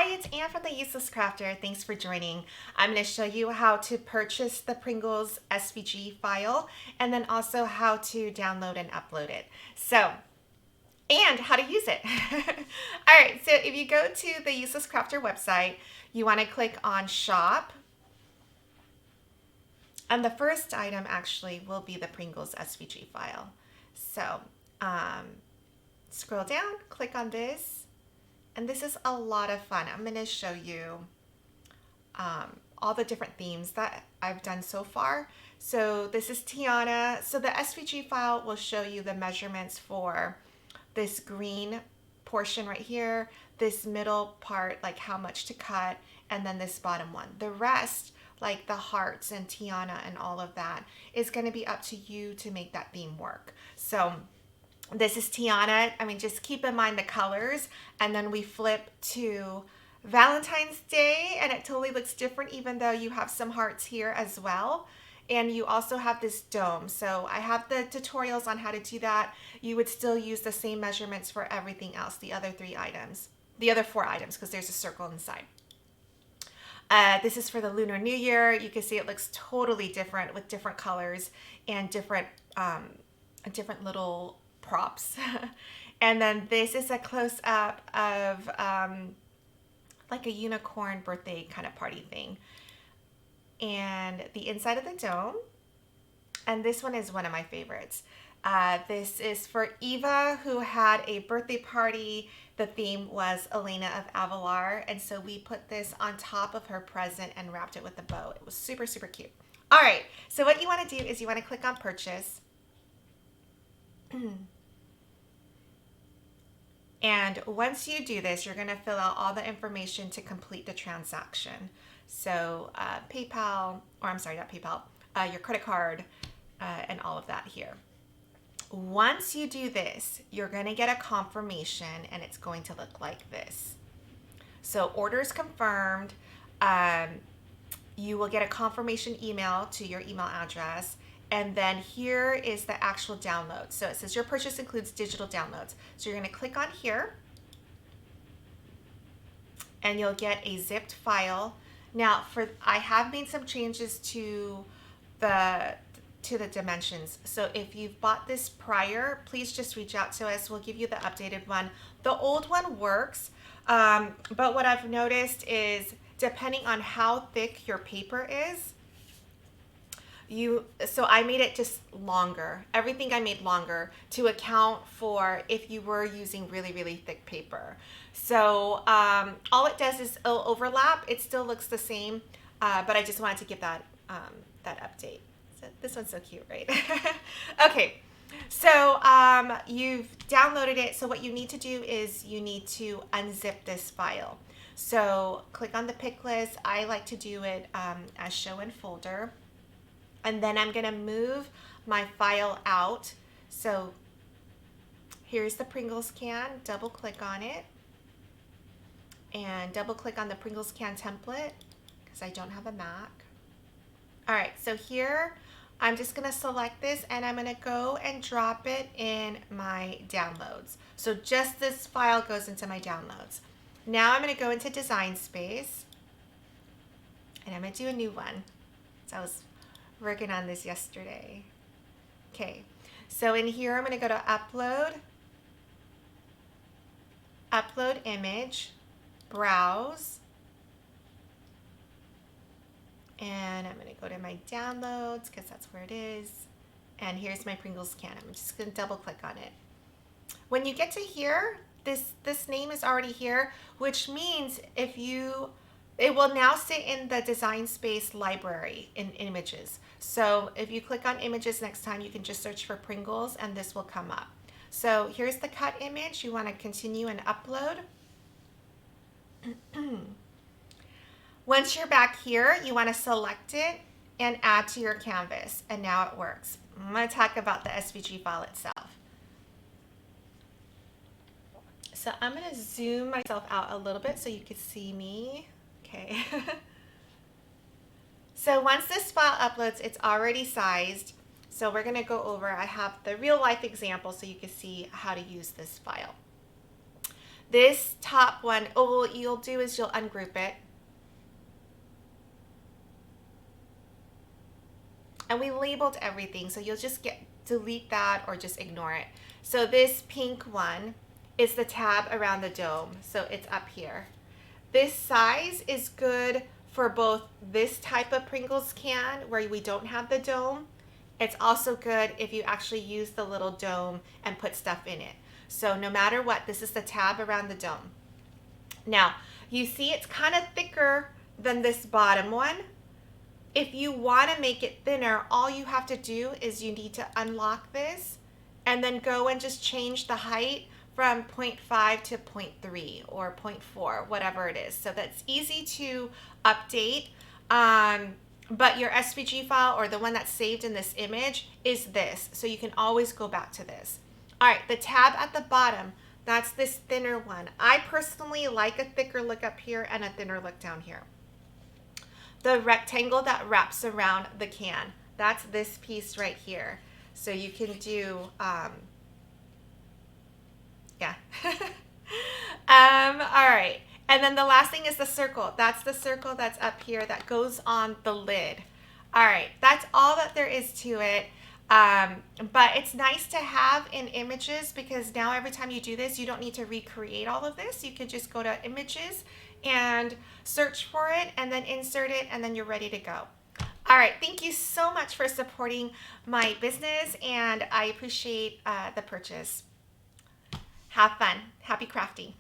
Hi, it's Anne from the Useless Crafter. Thanks for joining. I'm going to show you how to purchase the Pringles SVG file and then also how to download and upload it. And how to use it. All right, so if you go to the Useless Crafter website, you want to click on Shop. And the first item actually will be the Pringles SVG file. So scroll down, click on this. And this is a lot of fun. I'm going to show you all the different themes that I've done so far. So this is Tiana. So the SVG file will show you the measurements for this green portion right here, this middle part, like how much to cut, and then this bottom one. The rest, like the hearts and Tiana and all of that, is going to be up to you to make that theme work. So this is Tiana. I mean, just keep in mind the colors, and then we flip to Valentine's Day, and it totally looks different even though you have some hearts here as well. And you also have this dome. So I have the tutorials on how to do that. You would still use the same measurements for everything else, the other four items, because there's a circle inside. This is for the Lunar New Year. You can see it looks totally different with different colors and different little props. And then this is a close-up of like a unicorn birthday kind of party thing. And the inside of the dome. And this one is one of my favorites. This is for Eva, who had a birthday party. The theme was Elena of Avalar. And so we put this on top of her present and wrapped it with a bow. It was super, super cute. All right, so what you want to do is you want to click on Purchase. And once you do this, you're going to fill out all the information to complete the transaction. So PayPal, or I'm sorry, not PayPal, your credit card, and all of that here. Once you do this, you're going to get a confirmation, and it's going to look like this. So orders confirmed. You will get a confirmation email to your email address. And then here is the actual download. So it says your purchase includes digital downloads. So you're going to click on here, and you'll get a zipped file. Now, I have made some changes to the dimensions. So if you've bought this prior, please just reach out to us. We'll give you the updated one. The old one works, but what I've noticed is depending on how thick your paper is, so I made it just longer. Everything I made longer to account for if you were using really, really thick paper. So all it does is it'll overlap. It still looks the same, but I just wanted to give that update. So this one's so cute, right? Okay, so you've downloaded it. So what you need to do is you need to unzip this file. So click on the pick list. I like to do it as show in folder. And then I'm going to move my file out. So here's the Pringles can. Double click on it. And double click on the Pringles can template because I don't have a Mac. All right, so here I'm just going to select this, and I'm going to go and drop it in my downloads. So just this file goes into my downloads. Now I'm going to go into Design Space, and I'm going to do a new one. So I was working on this yesterday. Okay, so in here I'm going to go to upload image, browse, and I'm going to go to my downloads because that's where it is. And here's my Pringles can. I'm just going to double click on it. When you get to here, this name is already here, which means it will now sit in the Design Space library in images. So if you click on images next time, you can just search for Pringles and this will come up. So here's the cut image. You want to continue and upload. Once you're back here, you want to select it and add to your canvas. And now it works. I'm going to talk about the SVG file itself. So I'm going to zoom myself out a little bit so you can see me. Okay. So once this file uploads, it's already sized. So we're going to go over, I have the real life example so you can see how to use this file. This top one, oh, what you'll do is you'll ungroup it. And we labeled everything, so you'll just delete that or just ignore it. So this pink one is the tab around the dome, so it's up here. This size is good for both this type of Pringles can where we don't have the dome. It's also good if you actually use the little dome and put stuff in it. So no matter what, this is the tab around the dome. Now, you see it's kind of thicker than this bottom one. If you want to make it thinner, all you have to do is you need to unlock this and then go and just change the height from 0.5 to 0.3 or 0.4, whatever it is. So that's easy to update. But your SVG file or the one that's saved in this image is this. So you can always go back to this. All right, the tab at the bottom, that's this thinner one. I personally like a thicker look up here and a thinner look down here. The rectangle that wraps around the can, that's this piece right here. So you can do, yeah. All right. And then the last thing is the circle. That's the circle that's up here that goes on the lid. All right, that's all that there is to it. But it's nice to have in images because now every time you do this, you don't need to recreate all of this. You can just go to images and search for it and then insert it and then you're ready to go. All right, thank you so much for supporting my business and I appreciate the purchase. Have fun. Happy crafting.